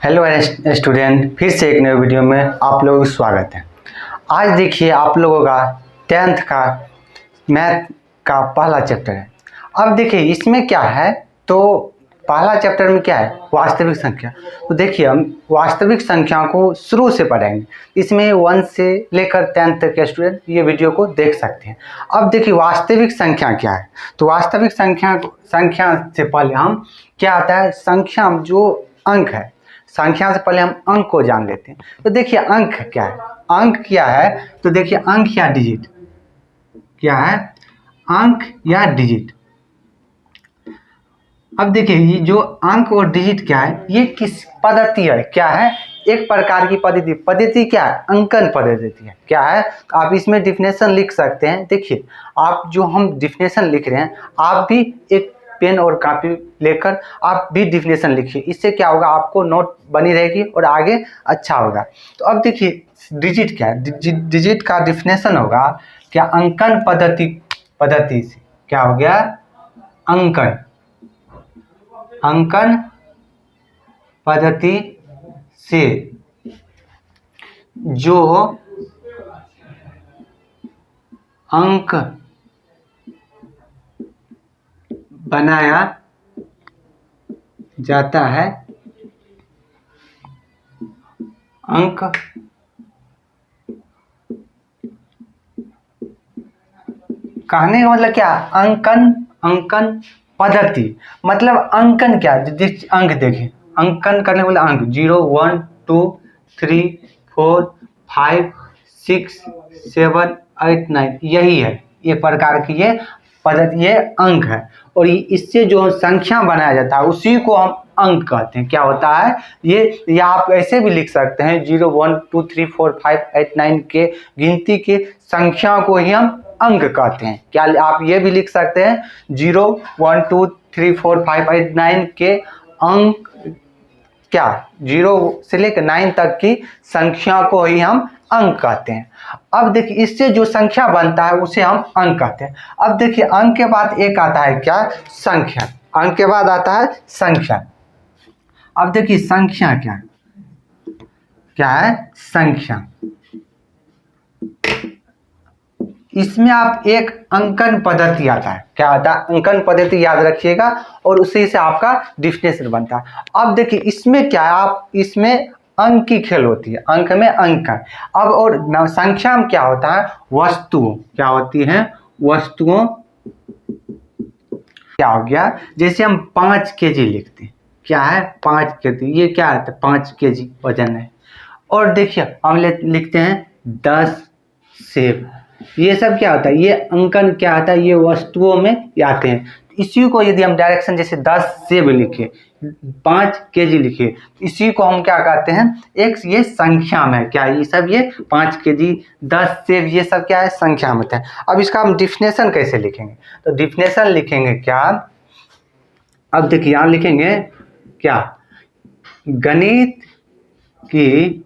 Hello student, फिर से एक नए वीडियो में आप लोगों का स्वागत है। आज देखिए आप लोगों का 10th का मैथ का पहला चैप्टर है। अब देखिए इसमें क्या है, तो पहला चैप्टर में क्या है, वास्तविक संख्या। तो देखिए हम वास्तविक संख्या को शुरू से पढ़ेंगे। इसमें 1 से लेकर 10th तक के स्टूडेंट ये वीडियो को देख सकते हैं। अब देखिए वास्तविक संख्या क्या है। तो वास्तविक संख्या से पहले हम क्या आता है, संख्या जो अंक है, संख्या से पहले हम अंक को जान लेते हैं। तो देखिए अंक क्या है, अंक क्या है, तो देखिए अंक या डिजिट क्या है, अंक या डिजिट। अब देखिए ये जो अंक और डिजिट क्या है, ये किस पद्धति है, क्या है, एक प्रकार की पद्धति क्या है, अंकन पद्धति है। क्या है, तो आप इसमें डिफिनेशन लिख सकते हैं। देखिए आप जो हम डिफिनेशन लिख रहे हैं, आप भी एक पेन और कॉपी लेकर आप भी डिफिनेशन लिखिए। इससे क्या होगा, आपको नोट बनी रहेगी और आगे अच्छा होगा। तो अब देखिए डिजिट क्या है, डिजिट का डिफिनेशन होगा क्या, अंकन पद्धति से क्या हो गया, अंकन पद्धति से जो अंक बनाया जाता है, अंक कहने का मतलब क्या, अंकन पद्धति मतलब अंकन क्या, अंक देखें, अंकन करने वाला अंक 0 1 2 3 4 5 6 7 8 9 यही है, ये प्रकार की ये पद्धति, ये अंक है। और इससे जो संख्या बनाया जाता है उसी को हम अंक कहते हैं। क्या होता है ये, या आप ऐसे भी लिख सकते हैं 0 1 2 3 4 5 8 9 के गिनती के संख्या को ही हम अंक कहते हैं। क्या आप ये भी लिख सकते हैं 0 1 2 3 4 5 8 9 के अंक, क्या 0 से लेकर 9 तक की संख्या को ही हम अंक कहते हैं। अब देखिए इससे जो संख्या बनता है उसे हम अंक कहते हैं। अब देखिए अंक के बाद एक आता है क्या, संख्या। अंक के बाद आता है संख्या। अब देखिए संख्या क्या है, संख्या। इसमें आप एक अंकन पद्धति आता है। क्या आता है, अंकन पद्धति याद रखिएगा और उसी से आपका डिफिनेशन बनता है। अब देखिए इसमें क्या है, आप इसमें अंक की खेल होती है, अंक में अंकन। अब और संख्या में क्या होता है, वस्तुओं, क्या होती हैं, वस्तुओं। क्या हो गया, जैसे हम 5 kg लिखते हैं, क्या है 5 kg, ये क्या है, 5 kg वजन है। और देखिए हम लिखते हैं 10 सेब, ये सब क्या होता है, ये अंकन क्या आता है, ये वस्तुओं में आते हैं। इसी को यदि हम डायरेक्शन जैसे 10 सेब लिखे, 5 kg लिखे, इसी को हम क्या कहते हैं, एक ये संख्या में क्या, ये सब ये 5 kg 10 सेब ये सब क्या है, संख्या में है। अब इसका हम डिफिनेशन कैसे लिखेंगे, तो डिफिनेशन लिखेंगे क्या, अब देखिए यहाँ लिखेंगे क्या, गणित की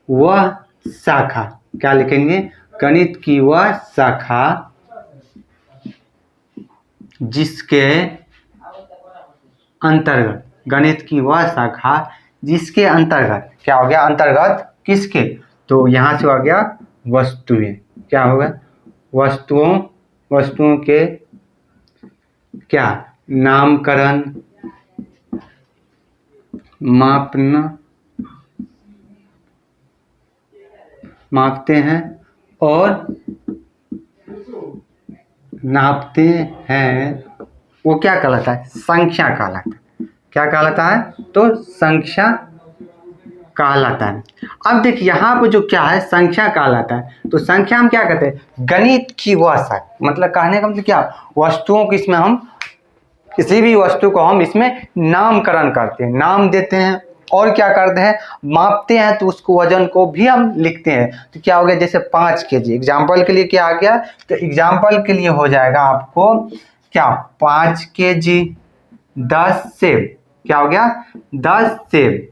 वह शाखा, क्या लिखेंगे, गणित की वह शाखा जिसके अंतर्गत, गणित की वह शाखा जिसके अंतर्गत, क्या हो गया, अंतर्गत किसके, तो यहाँ से हो गया वस्तुएं, क्या होगा, वस्तुओं के क्या, नामकरण, मापते हैं और नापते हैं, वो क्या कहलाता है, संख्या कहलाता है। क्या कहलाता है, तो संख्या कहलाता है। अब देखिए यहाँ पे जो क्या है, संख्या कहलाता है। तो संख्या हम क्या कहते हैं, गणित की वह शाखा, मतलब कहने का मतलब क्या, वस्तुओं को इसमें हम, किसी भी वस्तु को हम इसमें नामकरण करते हैं, नाम देते हैं और क्या करते हैं, मापते हैं, तो उसको वजन को भी हम लिखते हैं। तो क्या हो गया, जैसे 5 kg, एग्जाम्पल के लिए क्या आ गया, तो एग्जाम्पल के लिए हो जाएगा आपको क्या, 5 kg 10 सेब, क्या हो गया 10 सेब।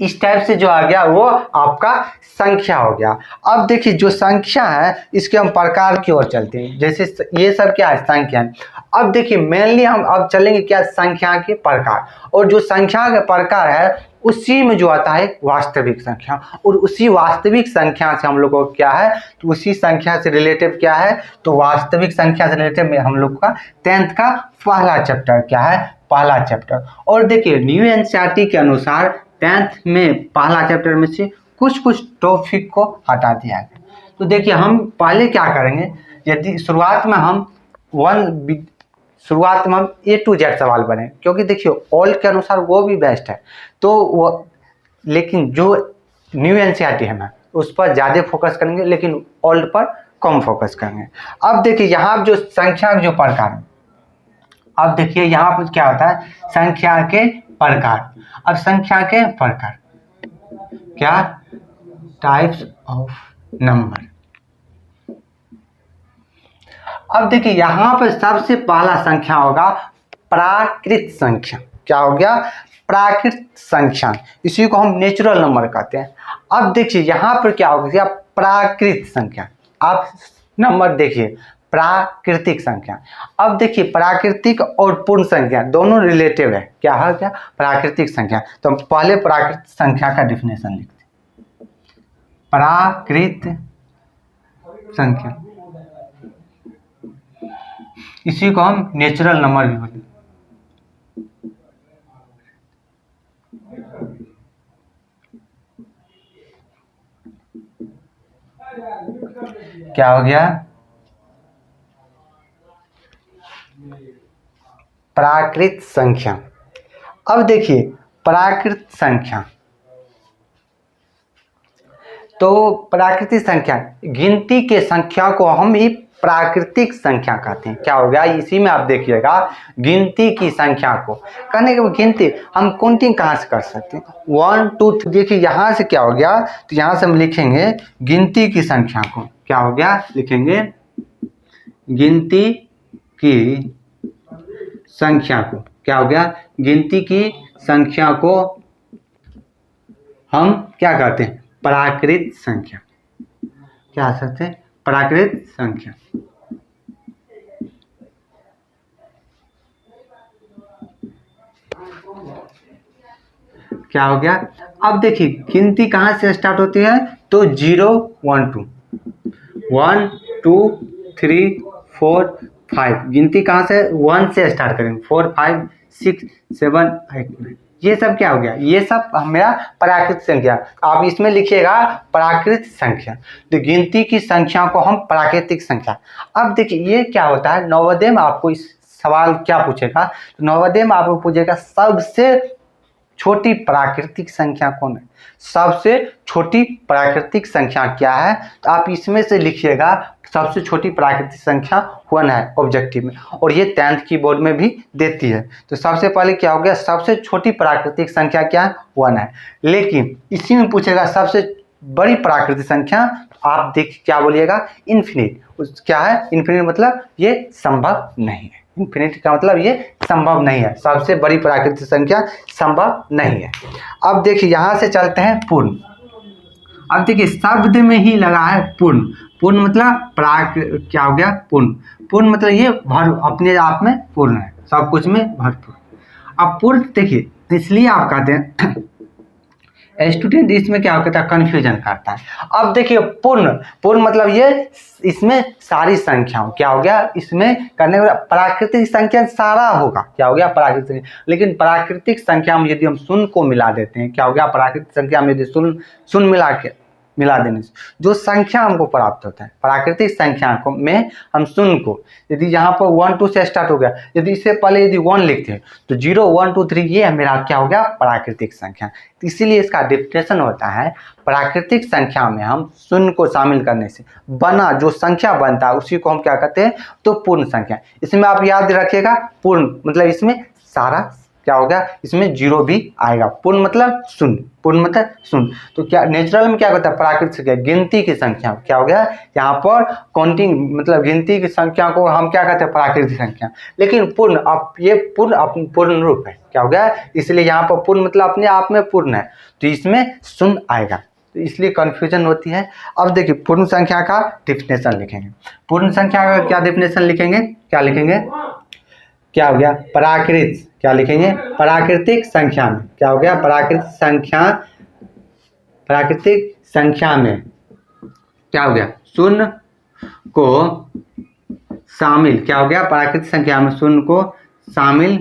इस टाइप से जो आ गया वो आपका संख्या हो गया। अब देखिए जो संख्या है इसके हम प्रकार की ओर चलते हैं, जैसे ये सब क्या है संख्या है। अब देखिए मेनली हम अब चलेंगे क्या संख्या के प्रकार, और जो संख्या के प्रकार है उसी में जो आता है वास्तविक संख्या, और उसी वास्तविक संख्या से हम लोग को क्या है तो उसी संख्या से रिलेटेड क्या है तो वास्तविक संख्या से रिलेटेड में हम लोग का 10th का पहला चैप्टर क्या है पहला चैप्टर। और देखिए न्यू एनसीईआरटी के अनुसार 10th में पहला चैप्टर में से कुछ कुछ टॉपिक को हटा दिया गया। तो देखिए हम पहले क्या करेंगे, यदि शुरुआत में हम A to Z सवाल बने, क्योंकि देखिए ओल्ड के अनुसार वो भी बेस्ट है, तो वो लेकिन जो न्यू एनसीईआरटी है ना उस पर ज़्यादा फोकस करेंगे, लेकिन ओल्ड पर कम फोकस करेंगे। अब देखिए यहाँ जो संख्या के जो प्रकार है, अब देखिए यहाँ पर क्या होता है संख्या के प्रकार। अब संख्या के प्रकार क्या टाइप्स ऑफ नंबर। अब देखिए यहाँ पर सबसे पहला संख्या होगा प्राकृत संख्या। क्या हो गया प्राकृत संख्या, इसी को हम नेचुरल नंबर कहते हैं। अब देखिए यहाँ पर क्या हो गया प्राकृत संख्या। आप नंबर देखिए प्राकृतिक संख्या। अब देखिए प्राकृतिक और पूर्ण संख्या दोनों रिलेटिव है, क्या है क्या प्राकृतिक संख्या। तो हम पहले प्राकृत संख्या का डेफिनेशन लिखते हैं, प्राकृत संख्या, इसी को हम नेचुरल नंबर भी बोलते हैं। क्या हो गया प्राकृत संख्या। अब देखिए प्राकृत संख्या, तो प्राकृतिक संख्या गिनती के संख्या को हम ही प्राकृतिक संख्या कहते हैं। क्या हो गया इसी में आप देखिएगा गिनती की संख्या को करने के गिनती हम काउंटिंग कहाँ से कर सकते हैं 1 2 3। देखिए यहाँ से क्या हो गया तो यहाँ से हम लिखेंगे गिनती की संख्या को, क्या हो गया लिखेंगे गिनती की संख्या को, क्या हो गया गिनती की संख्या को हम क्या कहते हैं प्राकृत संख्या। क्या सकते हैं प्राकृत संख्या। क्या हो गया अब देखिए गिनती कहाँ से स्टार्ट होती है तो 0 1 2 1 2 3 4 5, गिनती कहाँ से 1 से स्टार्ट करेंगे 4 5 6 7 8 9, ये सब क्या हो गया ये सब मेरा प्राकृत संख्या। आप इसमें लिखिएगा प्राकृत संख्या, तो गिनती की संख्या को हम प्राकृतिक संख्या। अब देखिए ये क्या होता है नवोदय में आपको इस सवाल क्या पूछेगा तो नवोदय में आपको पूछेगा सबसे छोटी प्राकृतिक संख्या कौन है, सबसे छोटी प्राकृतिक संख्या क्या है, तो आप इसमें से लिखिएगा सबसे छोटी प्राकृतिक संख्या 1 है ऑब्जेक्टिव में, और ये 10th की बोर्ड में भी देती है। तो सबसे पहले क्या हो गया सबसे छोटी प्राकृतिक संख्या क्या है 1 है, लेकिन इसी में पूछेगा सबसे बड़ी प्राकृतिक संख्या, तो आप देखिए क्या बोलिएगा इन्फिनिट। क्या है इन्फिनिट मतलब ये संभव नहीं है, इन्फिनिट का मतलब ये संभव नहीं है, सबसे बड़ी प्राकृतिक संख्या संभव नहीं है। अब देखिए यहाँ से चलते हैं पूर्ण। अब देखिए शब्द में ही लगा है पूर्ण, पूर्ण मतलब क्या हो गया पूर्ण, पूर्ण मतलब ये भर अपने आप में पूर्ण है, सब कुछ में भरपूर। अब पूर्ण देखिए इसलिए आप कहते हैं स्टूडेंट इसमें क्या होता है कन्फ्यूजन करता है। अब देखिए पूर्ण, पूर्ण मतलब ये इसमें सारी संख्याओं क्या हो गया इसमें करने वाला प्राकृतिक संख्या सारा होगा, क्या हो गया प्राकृतिक संख्या। लेकिन प्राकृतिक संख्या में यदि हम शून्य को मिला देते हैं क्या हो गया प्राकृतिक संख्या में यदि शून्य मिला देने से जो संख्या हमको प्राप्त होता है प्राकृतिक संख्या को में हम शून्य को यदि यहाँ पर 1 2 से स्टार्ट हो गया, यदि इससे पहले यदि 1 लिखते हैं तो 0 1 2 3 ये मेरा क्या हो गया प्राकृतिक संख्या। तो इसीलिए इसका डेफिनेशन होता है प्राकृतिक संख्या में हम शून्य को शामिल करने से बना जो संख्या बनता है उसी को हम क्या कहते हैं तो पूर्ण संख्या। इसमें आप याद रखिएगा पूर्ण मतलब इसमें सारा क्या हो गया, इसमें जीरो भी आएगा। पूर्ण मतलब शून्य, पूर्ण मतलब शून्य। तो क्या नेचुरल में क्या होता है, प्राकृतिक संख्या गिनती की संख्या, क्या हो गया यहाँ पर काउंटिंग मतलब गिनती की संख्या को हम क्या कहते हैं, प्राकृतिक संख्या। लेकिन पूर्ण, अब ये पूर्ण रूप है, क्या हो गया, इसलिए यहाँ पर पूर्ण मतलब अपने आप में पूर्ण है, तो इसमें शून्य आएगा, तो इसलिए कंफ्यूजन होती है। अब देखिए पूर्ण संख्या का डिफिनेशन लिखेंगे। पूर्ण संख्या का क्या डिफिनेशन लिखेंगे, क्या लिखेंगे, क्या हो गया, प्राकृत, क्या लिखेंगे, प्राकृतिक संख्या में, क्या हो गया, प्राकृतिक संख्या में क्या हो गया, शून्य को शामिल, क्या हो गया, प्राकृतिक संख्या में शून्य को शामिल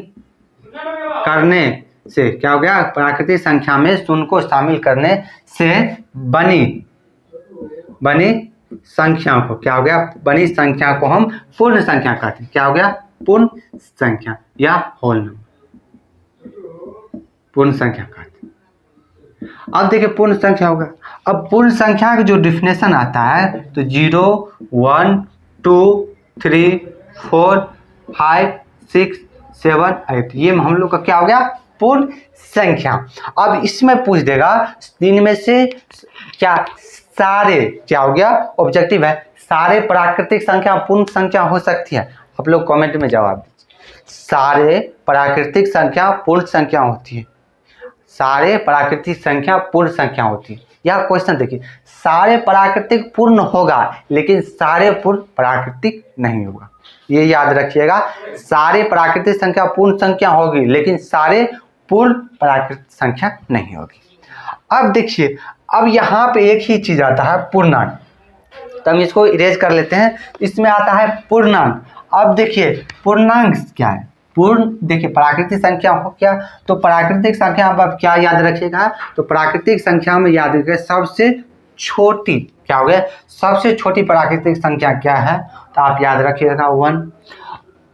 करने से क्या हो गया, प्राकृतिक संख्या में शून्य को शामिल करने से बनी संख्या को, क्या हो गया, बनी संख्या को हम पूर्ण संख्या कहते हैं। क्या हो गया, पूर्ण संख्या या होल नंबर, पूर्ण संख्या कहते हैं। अब देखिए पूर्ण संख्या होगा। अब पूर्ण संख्या का जो डिफिनेशन आता है तो 0 1 2 3 4 5 6 7 8, ये हम लोग का क्या हो गया, पूर्ण संख्या। अब इसमें पूछ देगा तीन में से क्या सारे, क्या हो गया, ऑब्जेक्टिव है, सारे प्राकृतिक संख्या पूर्ण संख्या हो सकती है। आप लोग कमेंट में जवाब दीजिए, सारे प्राकृतिक संख्या पूर्ण संख्या होती है, सारे प्राकृतिक संख्या पूर्ण संख्या होती है। यह क्वेश्चन देखिए, सारे प्राकृतिक पूर्ण होगा लेकिन सारे पूर्ण प्राकृतिक नहीं होगा, ये याद रखिएगा। सारे प्राकृतिक संख्या पूर्ण संख्या होगी लेकिन सारे पूर्ण प्राकृतिक संख्या नहीं होगी। अब देखिए, अब यहाँ पे एक ही चीज आता है पूर्णांक, तो हम इसको इरेज कर लेते हैं। इसमें आता है पूर्णांक। अब देखिए पूर्णांक क्या है, पूर्ण, देखिए प्राकृतिक संख्या हो क्या, तो प्राकृतिक संख्या आप क्या याद रखिएगा, तो प्राकृतिक संख्या में याद रखिएगा सबसे छोटी, क्या हो गया, सबसे छोटी प्राकृतिक संख्या क्या है, तो आप याद रखिएगा 1।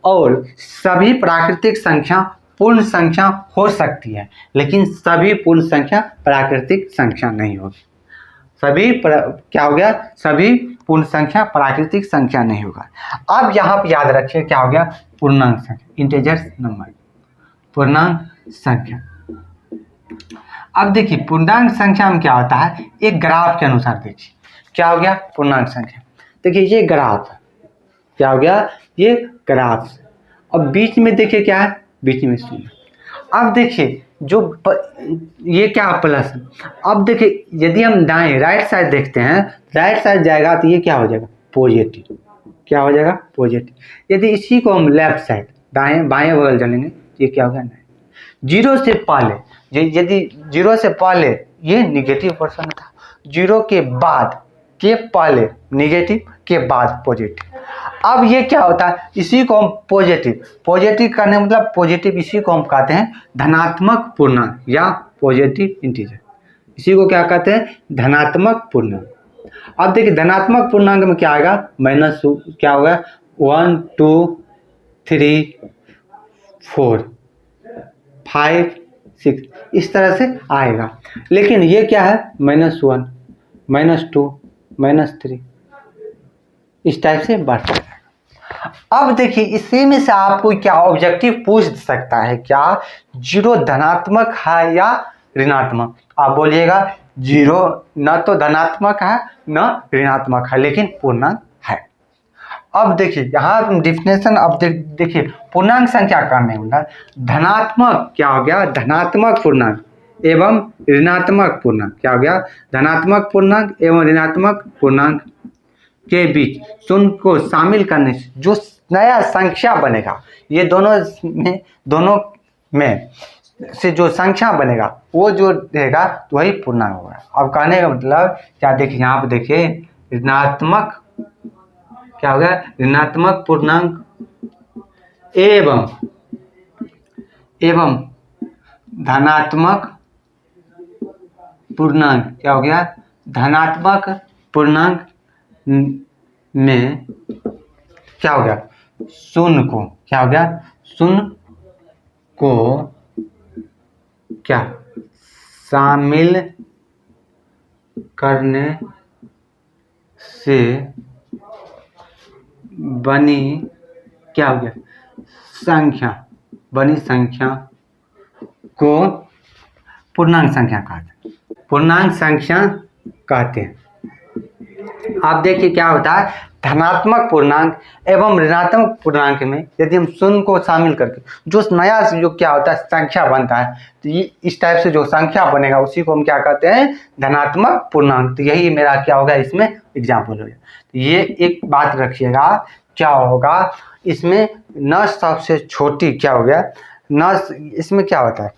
और सभी प्राकृतिक संख्या पूर्ण संख्या हो सकती है लेकिन सभी पूर्ण संख्या प्राकृतिक संख्या नहीं होगी। क्या हो गया, सभी पूर्ण संख्या प्राकृतिक संख्या नहीं होगा। अब यहाँ पे याद रखिए क्या हो गया, पूर्णांक संख्या, इंटीजर्स नंबर, पूर्णांक संख्या। अब देखिए पूर्णांक संख्या में क्या होता है, एक ग्राफ के अनुसार देखिए क्या हो गया पूर्णांक संख्या। देखिए ये ग्राफ, क्या हो गया, ये ग्राफ, और बीच में देखिए क्या है, बीच में शून्य। अब देखिए ये क्या प्लस, अब देखिए यदि हम दाएं राइट साइड देखते हैं, राइट साइड जाएगा तो ये क्या हो जाएगा, पॉजिटिव, क्या हो जाएगा, पॉजिटिव। यदि इसी को हम लेफ्ट साइड दाएं बाएं बगल चलेंगे ये क्या हो गया, नहीं। जीरो से पहले, यदि जीरो से पहले ये निगेटिव पर्सन था, जीरो के बाद के पहले निगेटिव, के बाद पॉजिटिव। अब ये क्या होता है, इसी को हम पॉजिटिव करने मतलब पॉजिटिव, इसी को हम कहते हैं धनात्मक पूर्णांक या पॉजिटिव इंटीजर, इसी को क्या कहते हैं, धनात्मक पूर्णांक। अब देखिए धनात्मक पूर्णांक में क्या आएगा, माइनस, क्या होगा, 1 2 3 4 5 6, इस तरह से आएगा। लेकिन ये क्या है, -1 -2 -3, इस टाइप से बढ़ता है। अब देखिए इसी में से आपको क्या ऑब्जेक्टिव पूछ सकता है, क्या जीरो धनात्मक है या ऋणात्मक। आप बोलिएगा जीरो न तो धनात्मक है न ऋणात्मक है लेकिन पूर्णांक है। अब देखिए यहाँ डिफिनेशन, अब देखिए पूर्णांक संख्या करने वाला धनात्मक, क्या हो गया, धनात्मक पूर्णांक एवं ऋणात्मक पूर्णांक, क्या हो गया, धनात्मक पूर्णांक एवं ऋणात्मक पूर्णांक के बीच शून्य को शामिल करने से जो नया संख्या बनेगा, ये दोनों में से जो संख्या बनेगा वो जो रहेगा तो वही पूर्णांक होगा। अब कहने का मतलब क्या, देखिए यहाँ पे देखिए ऋणात्मक, क्या हो गया, ऋणात्मक पूर्णांक एवं धनात्मक पूर्णांक, क्या हो गया, धनात्मक पूर्णांक में क्या हो गया, शून्य को, क्या हो गया, शून्य को क्या शामिल करने से बनी, क्या हो गया, संख्या, बनी संख्या को पूर्णांक संख्या कहते हैं, पूर्णांक संख्या कहते हैं। आप देखिए क्या होता है, धनात्मक पूर्णांक एवं ऋणात्मक पूर्णांक में यदि हम शून्य को शामिल करके जो नया जो क्या होता है संख्या बनता है, तो ये इस टाइप से जो संख्या बनेगा उसी को हम क्या कहते हैं, धनात्मक पूर्णांक। तो यही मेरा क्या होगा इसमें एग्जाम्पल हो गया। तो ये एक बात रखिएगा, क्या होगा इसमें न सबसे छोटी क्या हो गया, न इसमें क्या होता है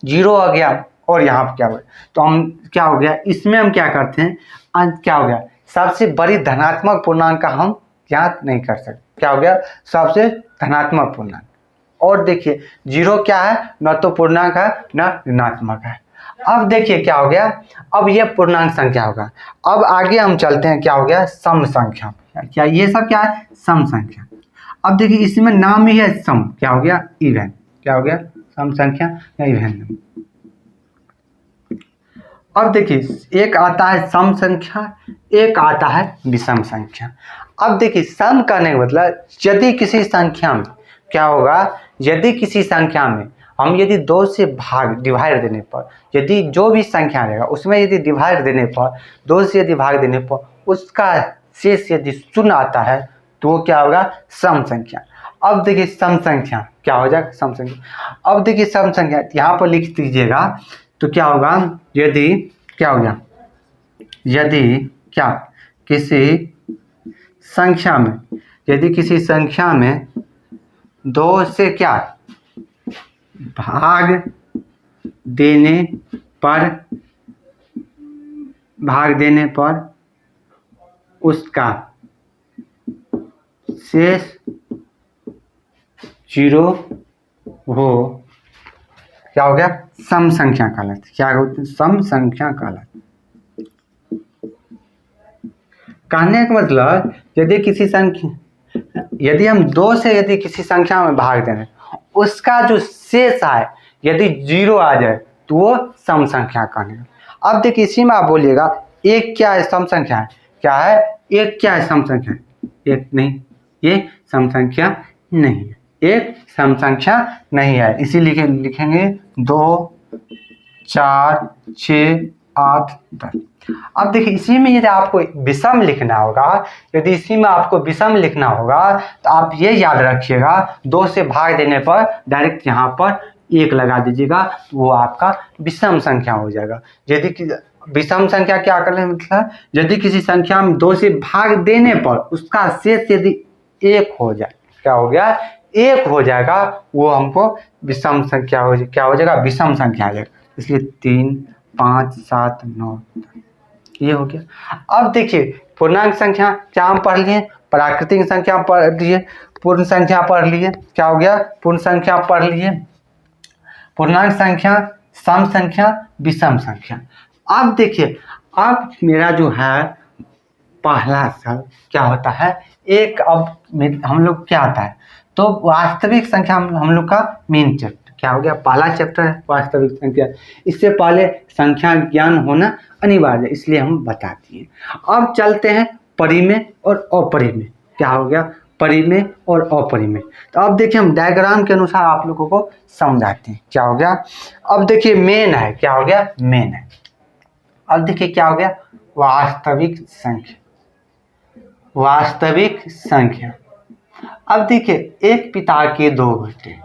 जीरो आ गया और यहाँ पर क्या हुआ, तो हम क्या हो गया इसमें हम क्या करते हैं, क्या हो गया सबसे बड़ी धनात्मक पूर्णांक का हम ज्ञात नहीं कर सकते, क्या हो गया सबसे धनात्मक पूर्णांक। और देखिए जीरो क्या है, न तो पूर्णांक है न ऋणात्मक है। अब देखिए क्या हो गया, अब ये पूर्णांक संख्या होगा। अब आगे हम चलते हैं, क्या हो गया सम संख्या। क्या ये सब क्या है, सम संख्या। अब देखिए इसमें नाम ही है सम, क्या हो गया इवन, क्या हो गया सम संख्या या इवन। अब देखिए एक आता है सम संख्या, एक आता है विषम संख्या। अब देखिए सम करने का मतलब यदि किसी संख्या में क्या होगा, यदि किसी संख्या में हम यदि 2 से डिवाइड देने पर, यदि जो भी संख्या रहेगा उसमें यदि डिवाइड देने पर, 2 से यदि भाग देने पर उसका शेष यदि शून्य आता है तो वो क्या होगा सम संख्या। अब देखिए सम संख्या क्या हो जाएगा, सम संख्या। अब देखिए सम संख्या यहाँ पर लिख दीजिएगा, तो क्या होगा यदि क्या हो गया, यदि क्या किसी संख्या में, यदि किसी संख्या में 2 से क्या भाग देने पर उसका शेष 0 हो, क्या हो गया सम संख्या कहलाती। क्या होती है सम संख्या कहलाती। कहने का मतलब यदि किसी संख्या, यदि हम 2 से यदि किसी संख्या में भाग दें उसका जो शेष आए यदि 0 आ जाए तो वो सम संख्या कहने। अब देखिए इसी में आप बोलिएगा एक क्या है सम संख्या है, क्या है एक क्या है सम संख्या है, एक नहीं, ये सम संख्या नहीं है, एक सम संख्या नहीं है। इसी लिखेंगे 2 4 6 8 10। अब देखिए इसी में यदि आपको विषम लिखना होगा, यदि इसी में आपको विषम लिखना होगा तो आप ये याद रखिएगा 2 से भाग देने पर डायरेक्ट यहाँ पर 1 लगा दीजिएगा, तो वो आपका विषम संख्या हो जाएगा। यदि विषम संख्या क्या करने मतलब यदि किसी संख्या में 2 से भाग देने पर उसका शेष यदि 1 हो जाए, क्या हो गया 1 हो जाएगा, वो हमको विषम संख्या हो, क्या हो जाएगा विषम संख्या आ जाएगा। इसलिए 3 5 7 9 ये हो गया। अब देखिए पूर्णांक संख्या क्या हम पढ़ लिए, प्राकृतिक संख्या पढ़ लिए, पूर्ण संख्या पढ़ लिए, क्या हो गया पूर्ण संख्या पढ़ लिए, पूर्णांक संख्या, सम संख्या, विषम संख्या। अब देखिए अब मेरा जो है पहला सब क्या होता है, एक अब हम लोग क्या आता है तो वास्तविक संख्या हम लोग का मेन चैप्टर क्या हो गया, पहला चैप्टर है वास्तविक संख्या। इससे पहले संख्या ज्ञान होना अनिवार्य है, इसलिए हम बताते हैं। अब चलते हैं परिमेय और अपरिमेय, क्या हो गया परिमेय और अपरिमेय। तो अब देखिए हम डायग्राम के अनुसार आप लोगों को समझाते हैं, क्या हो गया। अब देखिए मेन है, क्या हो गया मेन है। अब देखिए क्या हो गया वास्तविक संख्या, वास्तविक संख्या। अब देखिए एक पिता के 2 बेटे,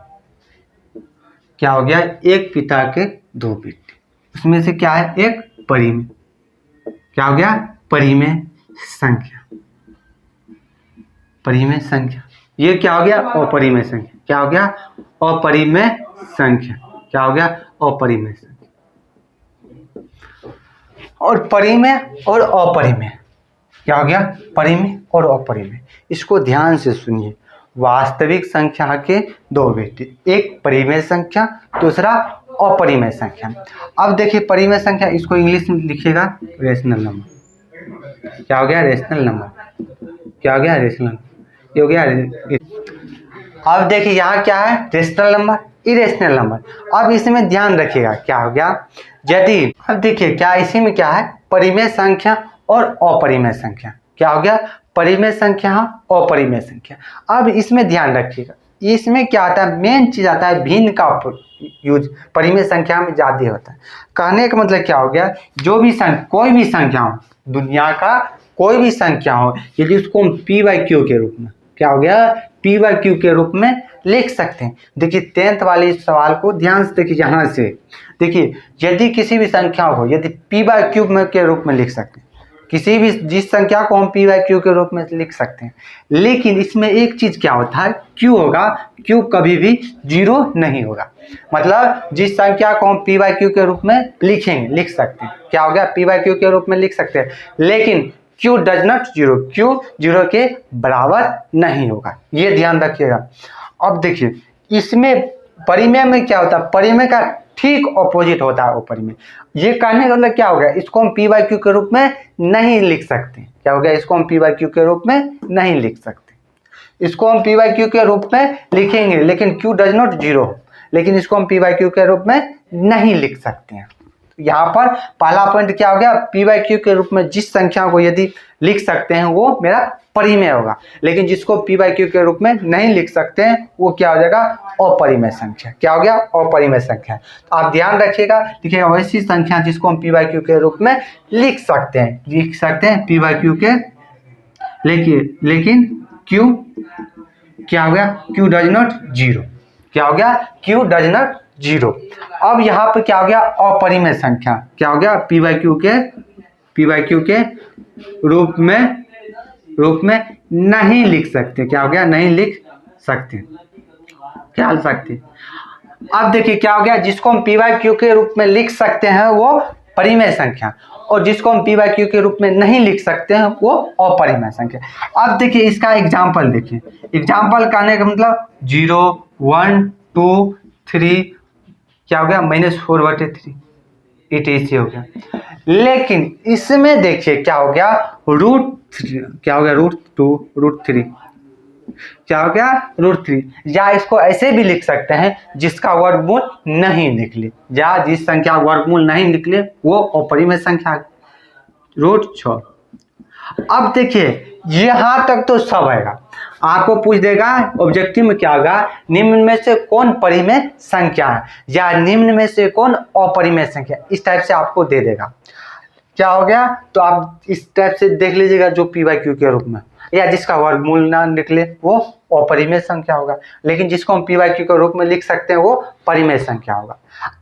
क्या हो गया एक पिता के 2 बेटे, उसमें से क्या है एक परिमेय, क्या हो गया परिमेय संख्या, परिमेय संख्या। ये क्या हो गया अपरिमेय संख्या, क्या हो गया अपरिमेय संख्या, क्या हो गया अपरिमेय संख्या। और परिमेय और अपरिमेय क्या हो गया परिमेय और अपरिमेय। इसको ध्यान से सुनिए, वास्तविक संख्या के 2 बेटे, एक परिमेय संख्या दूसरा अपरिमेय संख्या। अब देखिए परिमेय संख्या इसको इंग्लिश में लिखिएगा रेशनल नंबर, क्या हो गया रेशनल नंबर, क्या हो गया रेशनल, ये हो गया। अब देखिए यहाँ क्या है रेशनल नंबर इरेशनल नंबर। अब इसमें ध्यान रखिएगा क्या हो गया यदि, अब देखिए क्या इसी में क्या है परिमेय संख्या और अपरिमेय संख्या, क्या हो गया परिमेय संख्या अपरिमेय संख्या। अब इसमें ध्यान रखिएगा इसमें क्या आता है मेन चीज आता है भिन्न का यूज परिमेय संख्या में ज़्यादा होता है। कहने का मतलब क्या हो गया, जो भी कोई भी संख्या हो, दुनिया का कोई भी संख्या हो, यदि उसको हम पी बाई क्यू के रूप में, क्या हो गया, पी बाई क्यू के रूप में लिख सकते हैं। देखिए 10th वाले इस सवाल को ध्यान से देखिए, यहाँ से देखिए, यदि किसी भी संख्या को यदि पी बाई क्यू के रूप में लिख सकते हैं, किसी भी जिस संख्या को हम पी बाई क्यू के रूप में लिख सकते हैं, लेकिन इसमें एक चीज़ क्या होता है, क्यू होगा, क्यू कभी भी 0 नहीं होगा। मतलब जिस संख्या को हम पी बाई क्यू के रूप में लिख सकते हैं, क्या हो गया, पी बाई क्यू के रूप में लिख सकते हैं, लेकिन क्यू डज नॉट 0, क्यू 0 के बराबर नहीं होगा, ये ध्यान रखिएगा। अब देखिए इसमें परिमेय में क्या होता है, परिमेय का ठीक ऑपोजिट होता है अपरिमेय। ये कहने का मतलब क्या हो गया, इसको हम पी बाई क्यू के रूप में नहीं लिख सकते, क्या हो गया, इसको हम पी बाई क्यू के रूप में नहीं लिख सकते, इसको हम पी बाई क्यू के रूप में लिखेंगे, लेकिन क्यू डज नॉट 0, लेकिन इसको हम पी बाई क्यू के रूप में नहीं लिख सकते हैं। यहाँ पर पहला पॉइंट क्या हो गया, पी बाई क्यू के रूप में जिस संख्या को यदि लिख सकते हैं वो मेरा परिमेय होगा, लेकिन जिसको पी बाई क्यू के रूप में नहीं लिख सकते हैं वो क्या हो जाएगा, अपरिमेय संख्या, क्या हो गया, अपरिमेय संख्या। तो आप ध्यान रखिएगा, लिखिएगा वैसी संख्या जिसको हम पी बाई क्यू के रूप में लिख सकते हैं पी बाई क्यू के, लेकिन क्यू क्या हो गया, क्यू डज नॉट 0, क्या हो गया, क्यू डज नॉट 0। अब यहाँ पर क्या हो गया, अपरिमेय संख्या, क्या हो गया, पी बाई क्यू के रूप में नहीं लिख सकते, क्या हो गया, नहीं लिख सकते, क्या लिख सकते। अब देखिए क्या हो गया, जिसको हम पी बाई क्यू के रूप में लिख सकते हैं वो परिमेय संख्या, और जिसको हम पी बाई क्यू के रूप में नहीं लिख सकते हैं वो अपरिमेय संख्या। अब देखिए इसका एग्जाम्पल देखिए, एग्जाम्पल कहने का मतलब 0, 1, 2, 3 क्या हो गया, -4/3, ETC हो गया। लेकिन इसमें देखिए क्या हो गया, √3, क्या हो गया, √2, क्या हो गया, √3, या इसको ऐसे भी लिख सकते हैं जिसका वर्गमूल नहीं निकले, या जिस संख्या वर्गमूल नहीं निकले वो अपरिमेय संख्या, √6। अब देखिए यहाँ तक तो सब आएगा, आपको पूछ देगा ऑब्जेक्टिव में क्या होगा, निम्न में से कौन परिमेय संख्या है, या निम्न में से कौन अपरिमेय संख्या, इस टाइप से आपको दे देगा। क्या हो गया, तो आप इस टाइप से देख लीजिएगा, जो पी बाई क्यू के रूप में या जिसका वर्गमूल ना निकले वो अपरिमेय संख्या होगा, लेकिन जिसको हम पी बाई क्यू के रूप में लिख सकते हैं वो परिमेय संख्या होगा।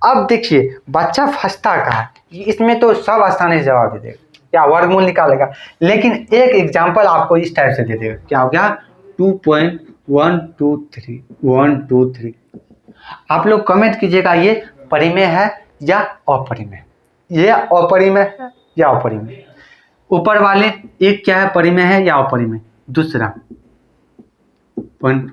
अब देखिए बच्चा फंसता कहाँ है, इसमें तो सब आसानी से जवाब दे देगा या वर्गमूल निकालेगा, लेकिन एक एग्जाम्पल आपको इस टाइप से दे देगा, क्या हो गया, 2.123 आप लोग कमेंट कीजिएगा ये परिमेय है या अपरिमेय, ये अपरिमेय है या अपरिमेय। ऊपर वाले एक क्या है, परिमेय है या अपरिमेय, दूसरा पॉइंट।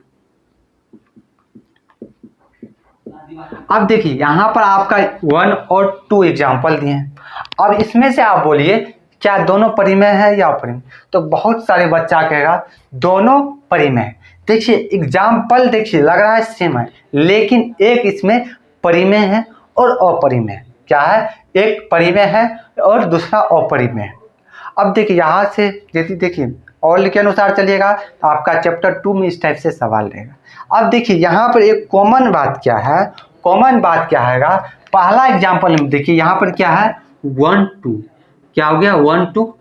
अब देखिए यहाँ पर आपका 1 और 2 एग्जाम्पल दिए हैं, अब इसमें से आप बोलिए क्या दोनों परिमेय है या अपरिमेय, तो बहुत सारे बच्चा कहेगा दोनों परिमेय है। देखिए एग्जाम्पल देखिए लग रहा है सेम है, लेकिन एक इसमें परिमेय है और अपरिमेय है, क्या है, एक परिमेय है और दूसरा अपरिमेय है। अब देखिए यहाँ से यदि देखिए और के अनुसार चलिएगा तो आपका चैप्टर 2 में इस टाइप से सवाल रहेगा। अब देखिए यहाँ पर एक कॉमन बात क्या है, पहला एग्जाम्पल में देखिए यहाँ पर क्या है, 1 2, क्या हो गया, 1 2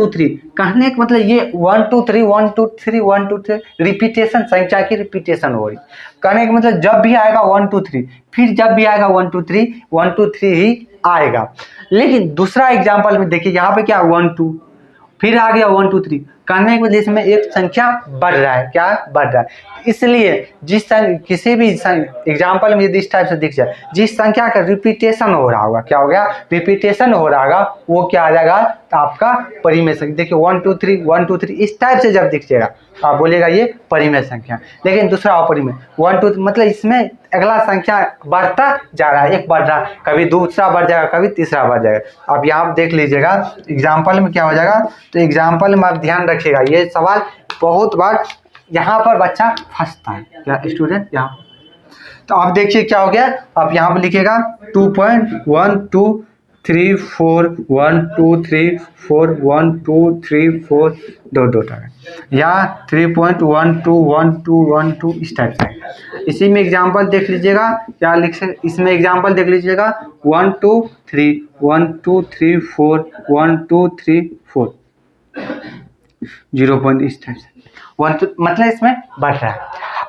3 कहने का मतलब ये 1 2 3 1 2 3 1 2 3 रिपीटेशन, संख्या की रिपीटेशन हो रही, कहने का मतलब जब भी आएगा 1 2 3, फिर जब भी आएगा 1 2 3 1 2 3 ही आएगा। लेकिन दूसरा एग्जाम्पल में देखिए यहाँ पे क्या 1 2, फिर आ गया 1 2 3, कहने के मतलब इसमें एक संख्या बढ़ रहा है, क्या बढ़ रहा है, इसलिए जिस किसी भी एग्जाम्पल में यदि इस टाइप से दिख जाए जिस संख्या का रिपीटेशन हो रहा होगा, क्या हो गया, रिपीटेशन हो रहा होगा वो क्या आ जाएगा, तो आपका परिमेय संख्या। देखिए 1 2 3 1 2 3 इस टाइप से जब दिख जाएगा तो आप बोलेगा ये परिमेय संख्या, लेकिन दूसरा अपरिमेय 1 2 मतलब इसमें अगला संख्या बढ़ता जा रहा है, एक बढ़ रहा है, कभी दूसरा बढ़ जाएगा, कभी तीसरा बढ़ जाएगा। अब यहाँ देख लीजिएगा एग्जाम्पल में क्या हो जाएगा, तो एग्जाम्पल में आप ध्यान रखिएगा, ये सवाल बहुत बार यहाँ पर बच्चा फंसता है, क्या स्टूडेंट यहाँ। तो आप देखिए क्या हो गया, आप यहाँ पर लिखिएगा 2.12 3 4 1 2 3 4 1 2 3 4 डॉट डॉट आ गया, या 3.121212 इस टाइप से। इसी में एग्जाम्पल देख लीजिएगा, क्या लिख सकते इसमें एग्जाम्पल देख लीजिएगा 1 2 3 1 2 3 4 1 2 3 4 0 पॉइंट इस टाइप से 1 2 मतलब इसमें बढ़ रहा है।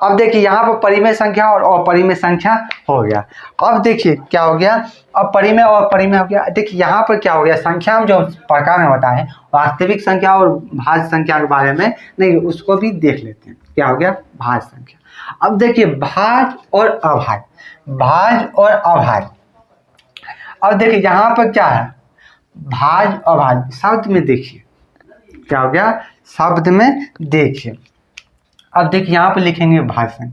अब देखिए यहाँ पर परिमेय संख्या और अपरिमेय संख्या हो गया। अब देखिए क्या हो गया, अब परिमेय और अपरिमेय हो गया। देखिए यहाँ पर क्या हो गया, संख्या में जो प्रकार में होता है वास्तविक संख्या और भाज्य संख्या के बारे में नहीं, उसको भी देख लेते हैं। क्या हो गया, भाज्य संख्या। अब देखिए भाज्य और अभाज्य, भाज्य और अभाज्य। अब देखिए यहाँ पर क्या है, भाज्य अभाज्य शब्द में देखिए क्या हो गया, शब्द में देखिए। अब देखिए यहाँ पर लिखेंगे भाज्य संख्या,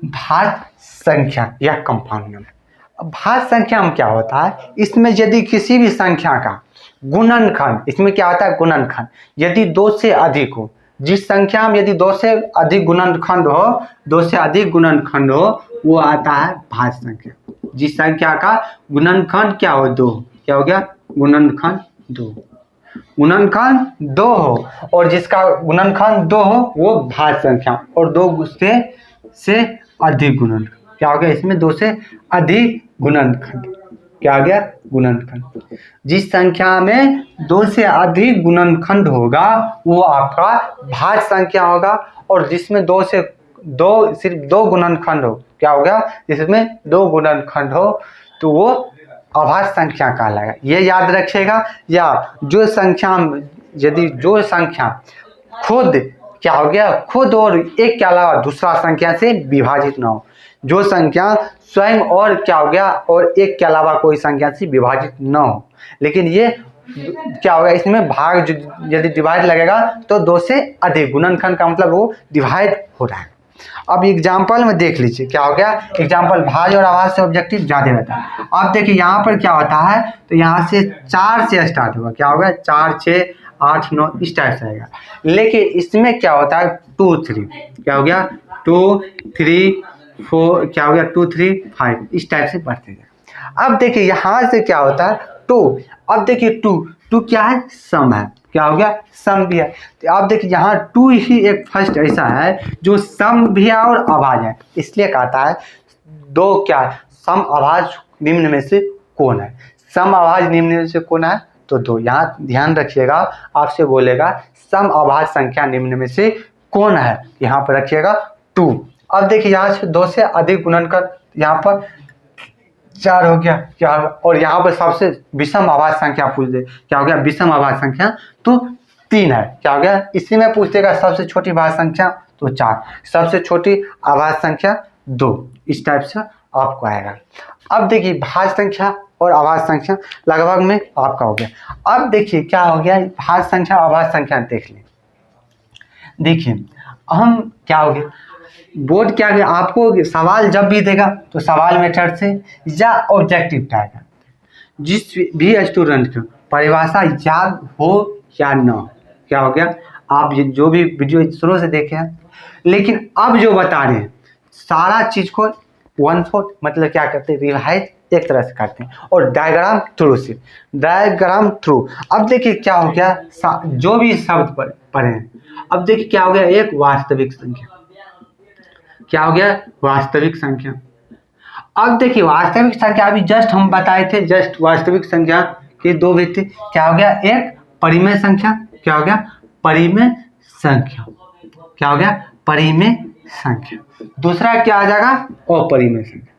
भाज्य संख्या या कंपाउंड नंबर। भाज्य संख्या में क्या होता है, इसमें यदि किसी भी संख्या का गुणनखंड, इसमें क्या होता है गुणनखंड, यदि 2 से अधिक हो, जिस संख्या में यदि 2 से अधिक गुणनखंड हो, 2 से अधिक गुणनखंड हो, वो आता है भाज्य संख्या। जिस संख्या का गुणनखंड क्या हो 2, क्या हो गया गुणनखंड 2, गुणनखंड 2 हो, और जिसका गुणनखंड 2 हो वो भाज्य संख्या, और 2 से अधिक गुणनखंड क्या हो गया, इसमें 2 से अधिक गुणनखंड क्या हो गया गुणनखंड। जिस संख्या में 2 से अधिक गुणनखंड होगा वो आपका भाज्य संख्या होगा, और जिसमें 2 सिर्फ 2 गुणनखंड हो, क्या हो गया जिसमें 2 गुणनखंड हो तो वो अभाज्य संख्या कहलाएगा। ये याद रखिएगा। या जो संख्या यदि जो संख्या खुद क्या हो गया, खुद और एक के अलावा दूसरा संख्या से विभाजित ना हो, जो संख्या स्वयं और क्या हो गया और एक के अलावा कोई संख्या से विभाजित ना हो, लेकिन ये क्या होगा इसमें भाग यदि डिवाइड लगेगा तो 2 से अधिक गुणनखंड का मतलब वो डिवाइड हो रहा है। अब एग्जाम्पल में देख लीजिए क्या हो गया, एग्जाम्पल भाज्य और अभाज्य से ऑब्जेक्टिव ज़्यादा रहता है। अब देखिए यहाँ पर क्या होता है, तो यहाँ से 4 से स्टार्ट होगा, क्या होगा 4 6 8 9 इस टाइप से आएगा। लेकिन इसमें क्या होता है 2 3, क्या हो गया 2 3 4, क्या हो गया 2 3 5 इस टाइप से बढ़ते जाए। अब देखिए यहाँ से क्या होता है 2, अब देखिए 2 क्या है सम है, क्या हो गया सम भी है। तो आप देखिए यहाँ 2 ही एक फर्स्ट ऐसा है जो सम भी है और अभाज्य है, इसलिए कहता है 2 क्या सम अभाज्य निम्न में से कौन है, सम अभाज्य निम्न में से कौन है तो 2। यहाँ ध्यान रखिएगा, आपसे बोलेगा सम अभाज्य संख्या निम्न में से कौन है, यहाँ पर रखिएगा 2। अब देखिए यहाँ से 2 से अधिक गुणनखंड, यहाँ पर 4 हो गया क्या, और यहाँ पर सबसे विषम अभाज्य संख्या पूछ दे, क्या हो गया विषम अभाज्य संख्या तो 3 है, क्या हो गया। इसी में पूछ देगा सबसे छोटी भाज्य संख्या तो 4, सबसे छोटी अभाज्य संख्या 2, इस टाइप से आपको आएगा। अब देखिए भाज्य संख्या और अभाज्य संख्या लगभग में आपका हो गया। अब देखिए क्या हो गया, भाज्य संख्या अभाज्य संख्या देख लें। देखिए हम क्या हो गया, बोर्ड क्या है आपको सवाल जब भी देगा तो सवाल मेथड से या ऑब्जेक्टिव टाइप, जिस भी स्टूडेंट को परिभाषा याद हो या ना हो, क्या हो गया आप जो भी वीडियो शुरू से देखे हैं, लेकिन अब जो बता रहे हैं सारा चीज़ को 1/4 मतलब क्या करते हैं रिवाइज एक तरह से करते हैं, और डायग्राम थ्रू से डायग्राम थ्रू। अब देखिए क्या हो गया, जो भी शब्द पढ़े हैं, अब देखिए क्या हो गया एक वास्तविक संख्या, क्या हो गया वास्तविक संख्या। अब देखिए वास्तविक संख्या अभी जस्ट हम बताए थे, जस्ट वास्तविक संख्या के 2 भी थे, क्या हो गया एक परिमेय संख्या, क्या हो गया परिमेय संख्या, क्या हो गया परिमेय संख्या। दूसरा क्या आ जाएगा अपरिमेय संख्या,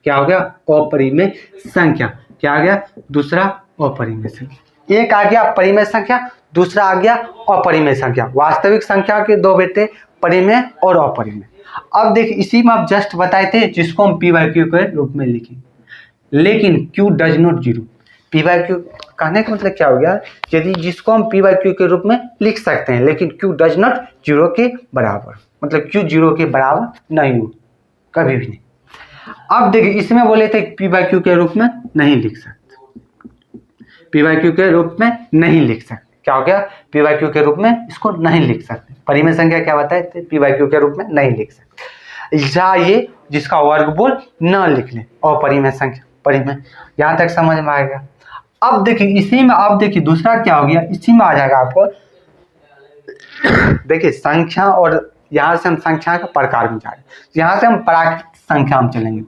क्या हो गया अपरिमेय संख्या, क्या आ गया दूसरा अपरिमेय संख्या। एक आ गया परिमेय संख्या, दूसरा आ गया अपरिमेय संख्या। वास्तविक संख्या के 2 बेटे परिमेय और अपरिमेय। अब देखिए इसी में आप जस्ट बताए थे जिसको हम p/q के रूप में लिखेंगे, लेकिन q डज नॉट 0। p/q कहने का मतलब क्या हो गया, यदि जिसको हम p/q के रूप में लिख सकते हैं लेकिन q डज नॉट 0 के बराबर, मतलब q 0 के बराबर नहीं हो कभी भी नहीं। अब देखिए इसमें बोले थे p/q के रूप में नहीं लिख सकते, p/q के रूप में नहीं लिख सकते, क्या हो गया p/q के रूप में इसको नहीं लिख सकते। परिमेय संख्या क्या बताए थे p/q के रूप में नहीं लिख सकते, या ये जिसका वर्गमूल न लिख लें अपरिमेय संख्या, परिमेय। यहाँ तक समझ में आएगा। अब देखिए इसी में, अब देखिए दूसरा क्या हो गया, इसी में आ जाएगा आपको देखिए संख्या, और यहाँ से हम संख्या का प्रकार में जा रहे हैं, यहाँ से हम प्राकृतिक संख्या में चलेंगे।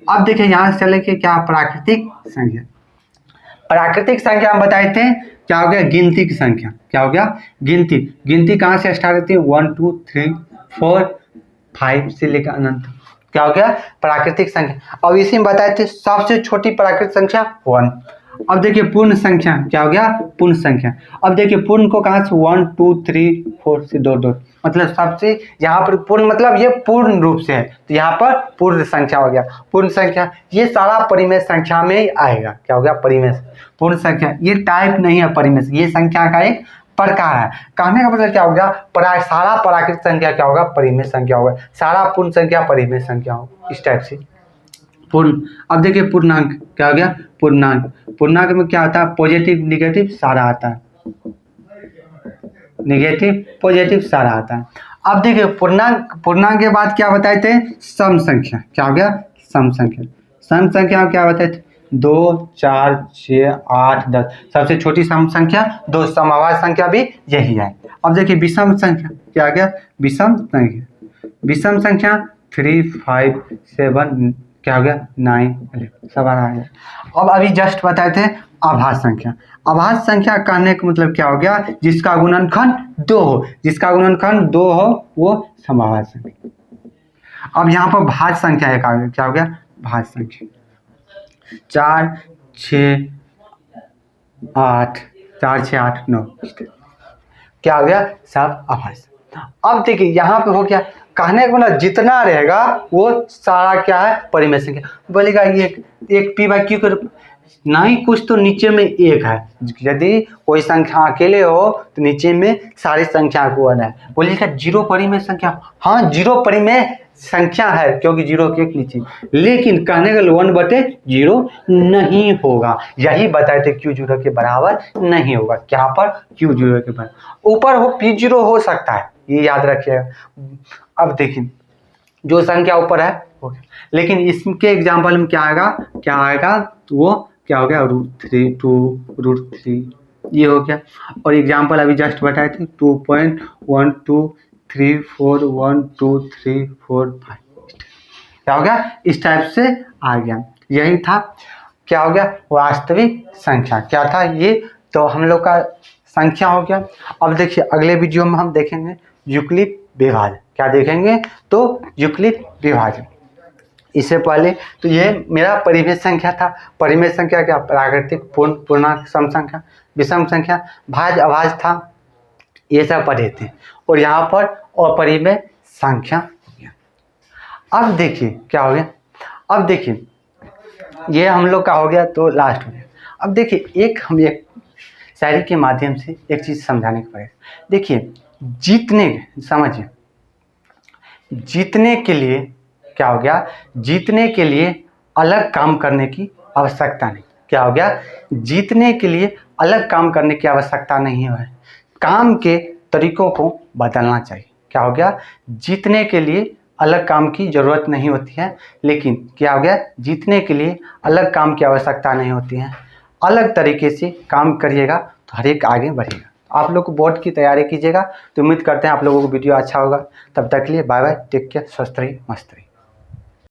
अब देखिए यहाँ से चलेंगे क्या, प्राकृतिक संख्या। प्राकृतिक संख्या हम बताए थे क्या हो गया, गिनती की संख्या। क्या हो गया, गिनती। गिनती कहाँ से स्टार्ट होती है, 1 2 3 4 5 से लेकर अनंत। क्या हो गया, प्राकृतिक संख्या। अब इसी में बताए थे सबसे छोटी प्राकृतिक संख्या 1। अब देखिए पूर्ण संख्या, क्या हो गया, पूर्ण संख्या। अब देखिए पूर्ण को कहाँ से, 1 2 3 4 से दो दो, मतलब सबसे यहाँ पर पूर्ण, मतलब ये पूर्ण रूप से है, तो यहाँ पर पूर्ण संख्या हो गया। पूर्ण संख्या ये सारा परिमेय संख्या में ही आएगा। क्या हो गया, परिमेय। पूर्ण संख्या ये टाइप नहीं है परिमेय, ये संख्या का एक प्रकार है। कहने का मतलब क्या हो गया, सारा प्राकृतिक संख्या क्या होगा, परिमेय संख्या होगा। सारा पूर्ण संख्या परिमेय संख्या होगा, इस टाइप से पूर्ण। अब देखिए पूर्णांक, क्या हो गया, पूर्णांक। पूर्णांक में क्या आता है, पॉजिटिव निगेटिव सारा आता है, निगेटिव पॉजिटिव सारा आता है। अब देखिए पूर्णांक, पूर्णांक के बाद क्या बताए थे, सम संख्या। क्या हो गया, सम संख्या। सम संख्या में क्या बताए थे, 2 4 6 8 10, सबसे छोटी सम संख्या 2, समवाय संख्या भी यही है। अब देखिए विषम संख्या, क्या आ गया, विषम संख्या। विषम संख्या 3 5 7, क्या हो गया, 9 11, सब आ गया। अब अभी जस्ट बताए थे आभाज्य संख्या। आभाज्य संख्या कहने का मतलब क्या हो गया, जिसका गुणनखंड 2 हो, जिसका गुणनखंड 2 हो वो समवाय संख्या। अब यहाँ पर भाज्य संख्या एक आ गया, क्या हो गया, भाज्य संख्या। 4 6 8, 4 6 8 9, क्या हो गया, सब आभाज्य। अब देखिए यहाँ पे हो गया, कहने का मतलब जितना रहेगा वो सारा क्या है, परिमेय संख्या। बोलेगा ये एक पी बाई क्यू के रूप नहीं, कुछ तो नीचे में एक है। यदि कोई संख्या अकेले हो तो नीचे में सारी संख्या को आना है। बोलिएगा जीरो परिमेय संख्या, हाँ जीरो परिमेय संख्या है, क्योंकि जीरो के एक नीचे। लेकिन कहने का 1/0 नहीं होगा, यही बताए थे, क्यू जीरो के बराबर नहीं होगा। क्या पर, क्यू जीरो के बराबर। ऊपर हो पी जीरो हो सकता है, ये याद रखिएगा। अब देखिए जो संख्या ऊपर है हो गया, लेकिन इसके एग्जाम्पल में क्या आएगा, क्या आएगा, तो वो क्या हो गया, √3 2 √3, ये हो गया। और एग्जाम्पल अभी जस्ट बताए थे 2.12341235, क्या हो गया, इस टाइप से आ गया। यही था, क्या हो गया, वास्तविक संख्या। क्या था ये, तो हम लोग का संख्या हो गया। अब देखिए अगले वीडियो में हम देखेंगे यूक्लिड विभाजन। क्या देखेंगे, तो यूक्लिड विभाजन। इससे पहले तो ये मेरा परिमेय संख्या था। परिमेय संख्या क्या, प्राकृतिक, पूर्ण, पूर्णांक, सम संख्या, विषम संख्या, भाज्य, अभाज्य था, ये सब पढ़े थे। और यहाँ पर अपरिमेय संख्या हो गया। अब देखिए क्या हो गया, अब देखिए ये हम लोग का हो गया, तो लास्ट हो गया। अब देखिए हम एक शायरी के माध्यम से एक चीज़ समझाने की पड़ेगा। देखिए जीतने, समझिए, जीतने के लिए क्या हो गया, जीतने के लिए अलग काम करने की आवश्यकता नहीं। क्या हो गया, जीतने के लिए अलग काम करने की आवश्यकता नहीं है, काम के तरीकों को बदलना चाहिए। क्या हो गया, जीतने के लिए अलग काम की ज़रूरत नहीं होती है, लेकिन क्या हो गया, जीतने के लिए अलग काम की आवश्यकता नहीं होती है। अलग तरीके से काम करिएगा तो हर एक आगे बढ़ेगा। आप लोग को बोर्ड की तैयारी कीजिएगा, तो उम्मीद करते हैं आप लोगों को वीडियो अच्छा होगा। तब तक के लिए बाय बाय, टेक केयर, स्वस्थ रहिए, मस्त रहिए।